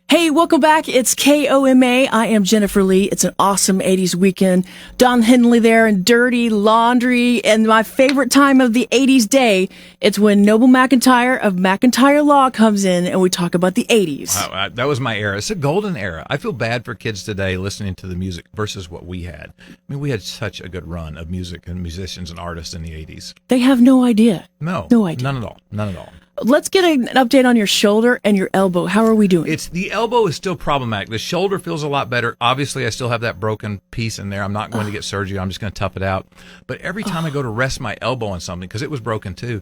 Hey, welcome back. It's KOMA. I am Jennifer Lee. It's an awesome 80s weekend. Don Henley there and Dirty Laundry. And my favorite time of the 80s day, it's when Noble McIntyre of McIntyre Law comes in and we talk about the 80s. Wow, that was my era. It's a golden era. I feel bad for kids today listening to the music versus what we had. I mean, we had such a good run of music and musicians and artists in the 80s. They have no idea. No idea. None at all. None at all. Let's get an update on your shoulder and your elbow. How are we doing? The elbow is still problematic. The shoulder feels a lot better. Obviously, I still have that broken piece in there. I'm not going to get surgery. I'm just going to tough it out. But every time I go to rest my elbow on something, because it was broken too,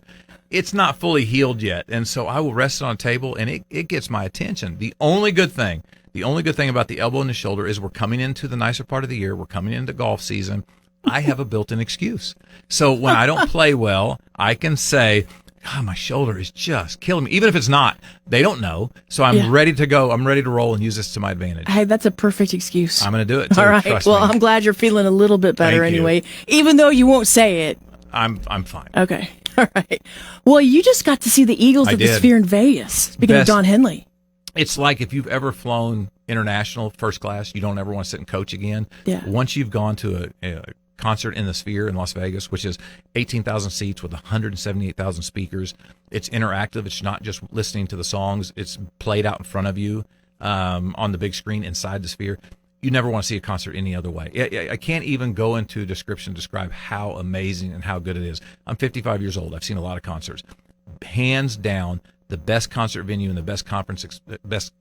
it's not fully healed yet. And so I will rest it on a table, and it gets my attention. The only good thing about the elbow and the shoulder is we're coming into the nicer part of the year. We're coming into golf season. I have a built-in excuse. So when I don't play well, I can say, God, my shoulder is just killing me. Even if it's not, they don't know. So I'm ready to go. I'm ready to roll and use this to my advantage. Hey, that's a perfect excuse. I'm going to do it too. All right. Trust Well, me. I'm glad you're feeling a little bit better Thank you. anyway, even though you won't say it. I'm fine. Okay. All right. Well, you just got to see the Eagles at the Sphere in Vegas. Speaking of Don Henley. It's like if you've ever flown international first class, you don't ever want to sit and coach again. Yeah. Once you've gone to a concert in the Sphere in Las Vegas, which is 18,000 seats with 178,000 speakers. It's interactive. It's not just listening to the songs. It's played out in front of you on the big screen inside the Sphere. You never want to see a concert any other way. I can't even go into a description to describe how amazing and how good it is. I'm 55 years old. I've seen a lot of concerts. Hands down, the best concert venue and the best best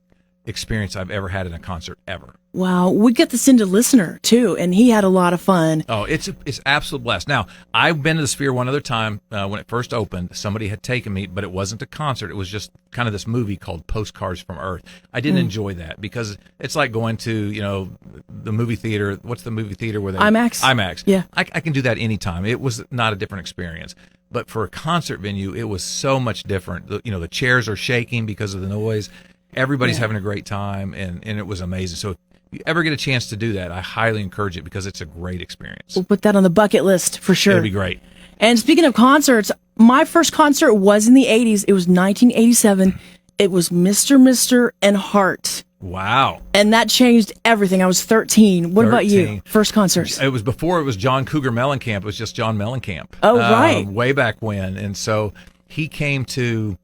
experience I've ever had in a concert ever. Wow. We got to send a listener too, and he had a lot of fun. Oh, it's absolute blast. Now, I've been to the Sphere one other time when it first opened. Somebody had taken me, but it wasn't a concert. It was just kind of this movie called Postcards from Earth. I didn't enjoy that because it's like going to, the movie theater. What's the movie theater where they IMAX. Yeah. I can do that anytime. It was not a different experience. But for a concert venue, it was so much different. The chairs are shaking because of the noise. Everybody's having a great time, and it was amazing. So if you ever get a chance to do that, I highly encourage it because it's a great experience. We'll put that on the bucket list for sure. It'll be great. And speaking of concerts, my first concert was in the 80s. It was 1987. It was Mr. and Heart. Wow. And that changed everything. I was 13. What about you? First concerts? It was before it was John Cougar Mellencamp. It was just John Mellencamp. Oh, right. Way back when. And so he came to...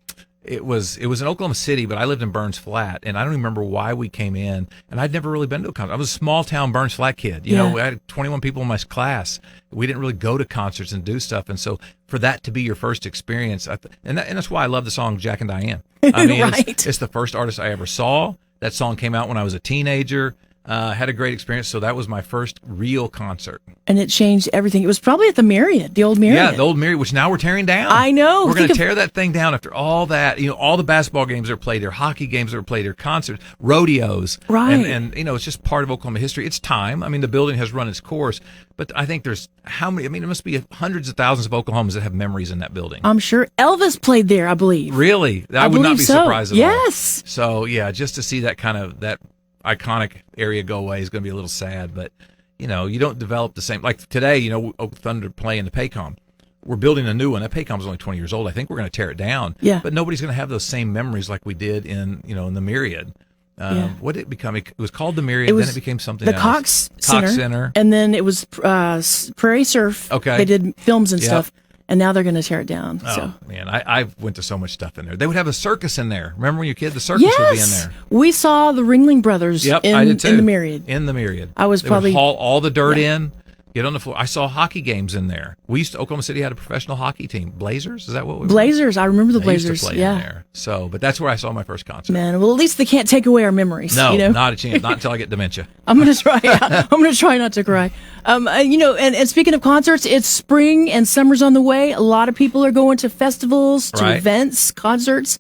It was in Oklahoma City, but I lived in Burns Flat, and I don't remember why we came in. And I'd never really been to a concert. I was a small town Burns Flat kid. You know, I had 21 people in my class. We didn't really go to concerts and do stuff. And so for that to be your first experience, and that's why I love the song Jack and Diane. I mean, it's the first artist I ever saw. That song came out when I was a teenager. Had a great experience, so that was my first real concert. And it changed everything. It was probably at the Marriott, the old Marriott. Yeah, the old Marriott, which now we're tearing down. I know. We're going to tear that thing down after all that. All the basketball games that are played there, hockey games that are played there, concerts, rodeos. Right. And it's just part of Oklahoma history. It's time. I mean, the building has run its course, but I think there's it must be hundreds of thousands of Oklahomans that have memories in that building. I'm sure Elvis played there, I believe. Really? I would not be surprised at all. Yes. So, yeah, just to see that kind of, that iconic area go away is going to be a little sad, but you don't develop the same, like today, Thunder playing the Paycom. We're building a new one. That Paycom's only 20 years old. I think we're going to tear it down. Yeah. But nobody's going to have those same memories like we did in the Myriad. What did it become? It was called the Myriad, then it became something else. The Cox Center. And then it was Prairie Surf. Okay. They did films and stuff. And now they're going to tear it down. Oh, man. I went to so much stuff in there. They would have a circus in there. Remember when you were a kid? The circus would be in there. We saw the Ringling Brothers I did too. in the Myriad. In the Myriad. I was they probably... would haul all the dirt in, get on the floor. I saw hockey games in there. Oklahoma City had a professional hockey team. Blazers? Is that what we were? Blazers. I remember the Blazers. Used to play in there. So, but that's where I saw my first concert. Man, well, at least they can't take away our memories. No, not a chance. Not until I get dementia. I'm going to try. I'm going to try not to cry. And speaking of concerts, it's spring and summer's on the way. A lot of people are going to festivals, to events, concerts.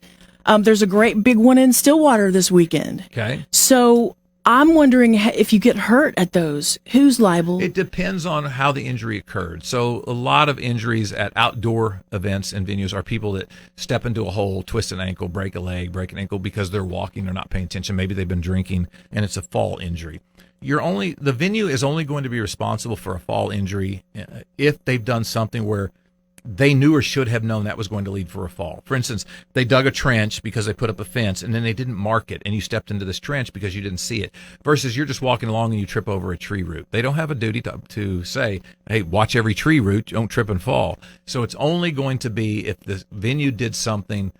There's a great big one in Stillwater this weekend. Okay. So I'm wondering if you get hurt at those, who's liable? It depends on how the injury occurred. So a lot of injuries at outdoor events and venues are people that step into a hole, twist an ankle, break a leg, break an ankle because they're walking, they're not paying attention. Maybe they've been drinking and it's a fall injury. The venue is only going to be responsible for a fall injury if they've done something where they knew or should have known that was going to lead for a fall. For instance, they dug a trench because they put up a fence and then they didn't mark it, and you stepped into this trench because you didn't see it, versus you're just walking along and you trip over a tree root. They don't have a duty to say, hey, watch every tree root, don't trip and fall. So it's only going to be if the venue did something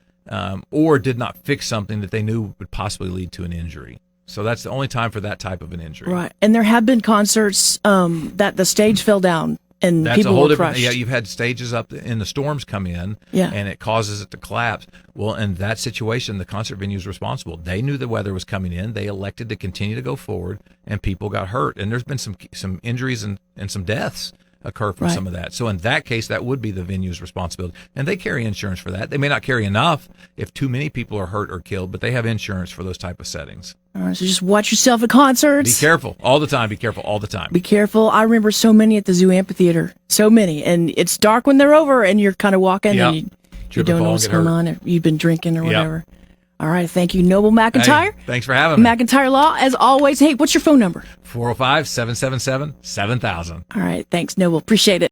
or did not fix something that they knew would possibly lead to an injury. So that's the only time for that type of an injury. Right. And there have been concerts that the stage fell down. And that's people a whole were different. crushed. Yeah, you've had stages up and the storms come in, and it causes it to collapse. Well, in that situation, the concert venue is responsible. They knew the weather was coming in. They elected to continue to go forward, and people got hurt. And there's been some injuries and some deaths occur from some of that. So in that case, that would be the venue's responsibility, and they carry insurance for that. They may not carry enough if too many people are hurt or killed, but they have insurance for those type of settings. All right, so just watch yourself at concerts. Be careful all the time. Be careful all the time. Be careful. I remember so many at the Zoo Amphitheater. So many. And it's dark when they're over and you're kind of walking and you don't know what's going on. Or you've been drinking or whatever. All right. Thank you, Noble McIntyre. Hey, thanks for having me. McIntyre Law, as always. Hey, what's your phone number? 405-777-7000. All right. Thanks, Noble. Appreciate it.